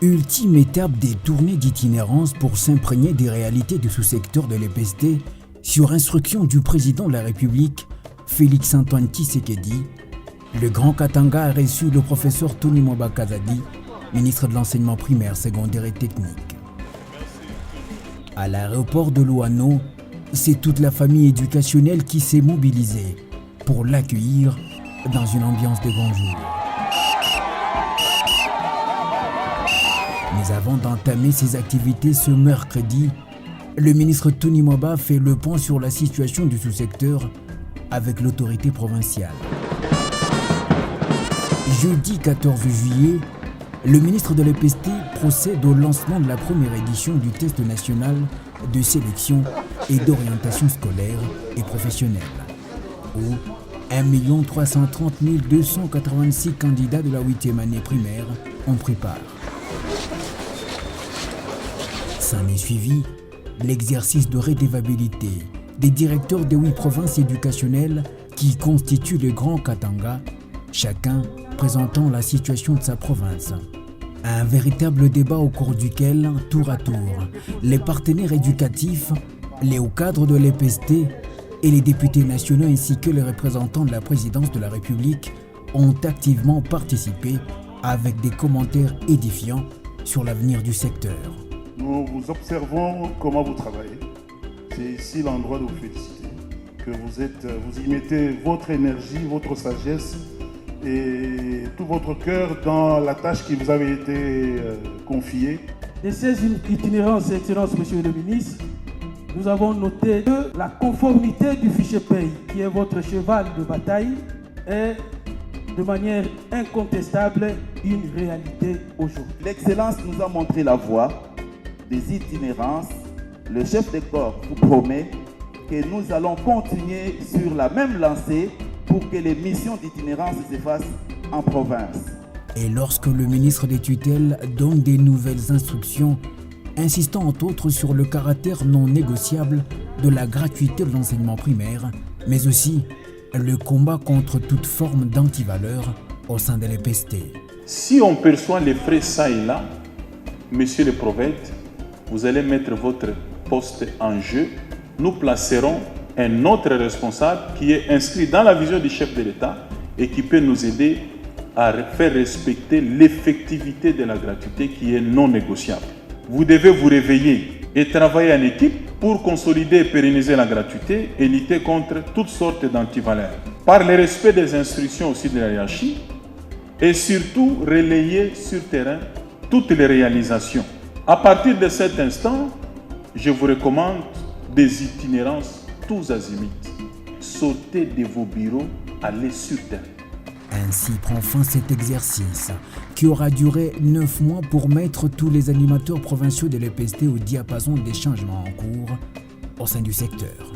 Ultime étape des tournées d'itinérance pour s'imprégner des réalités du sous-secteur de l'EPST sur instruction du président de la République, Félix-Antoine Tshisekedi. Le Grand Katanga a reçu le professeur Tony Mwaba Kazadi, ministre de l'Enseignement primaire, secondaire et technique. À l'aéroport de Louano, c'est toute la famille éducationnelle qui s'est mobilisée pour l'accueillir dans une ambiance de grand jour. Mais avant d'entamer ses activités ce mercredi, le ministre Tony Mwaba fait le point sur la situation du sous-secteur avec l'autorité provinciale. Jeudi 14 juillet, le ministre de l'EPST procède au lancement de la première édition du test national de sélection et d'orientation scolaire et professionnelle, où 1 330 286 candidats de la 8e année primaire ont pris part. S'en est suivi l'exercice de rédévabilité des directeurs des 8 provinces éducationnelles qui constituent le Grand Katanga, chacun présentant la situation de sa province. Un véritable débat au cours duquel, tour à tour, les partenaires éducatifs, les hauts cadres de l'EPST et les députés nationaux ainsi que les représentants de la présidence de la République ont activement participé avec des commentaires édifiants sur l'avenir du secteur. Nous vous observons comment vous travaillez. C'est ici l'endroit de vous féliciter. Que vous y mettez votre énergie, votre sagesse et tout votre cœur dans la tâche qui vous avait été confiée. De ces itinérances, Excellence, Monsieur le ministre, nous avons noté que la conformité du fichier paye, qui est votre cheval de bataille, est de manière incontestable une réalité aujourd'hui. L'Excellence nous a montré la voie des itinérances. Le chef de corps vous promet que nous allons continuer sur la même lancée pour que les missions d'itinérance se fassent en province. Et lorsque le ministre des tutelles donne des nouvelles instructions, insistant entre autres sur le caractère non négociable de la gratuité de l'enseignement primaire, mais aussi le combat contre toute forme d'antivaleur au sein de l'EPST. Si on perçoit les frais ça et là, monsieur le prophète, vous allez mettre votre poste en jeu. Nous placerons un autre responsable qui est inscrit dans la vision du chef de l'État et qui peut nous aider à faire respecter l'effectivité de la gratuité qui est non négociable. Vous devez vous réveiller et travailler en équipe pour consolider et pérenniser la gratuité et lutter contre toutes sortes d'antivaleurs. Par le respect des instructions aussi de la hiérarchie et surtout relayer sur terrain toutes les réalisations. À partir de cet instant, je vous recommande des itinérances tous azimuts. Sortez de vos bureaux, allez sur terrain. Ainsi prend fin cet exercice qui aura duré 9 mois pour mettre tous les animateurs provinciaux de l'EPST au diapason des changements en cours au sein du secteur.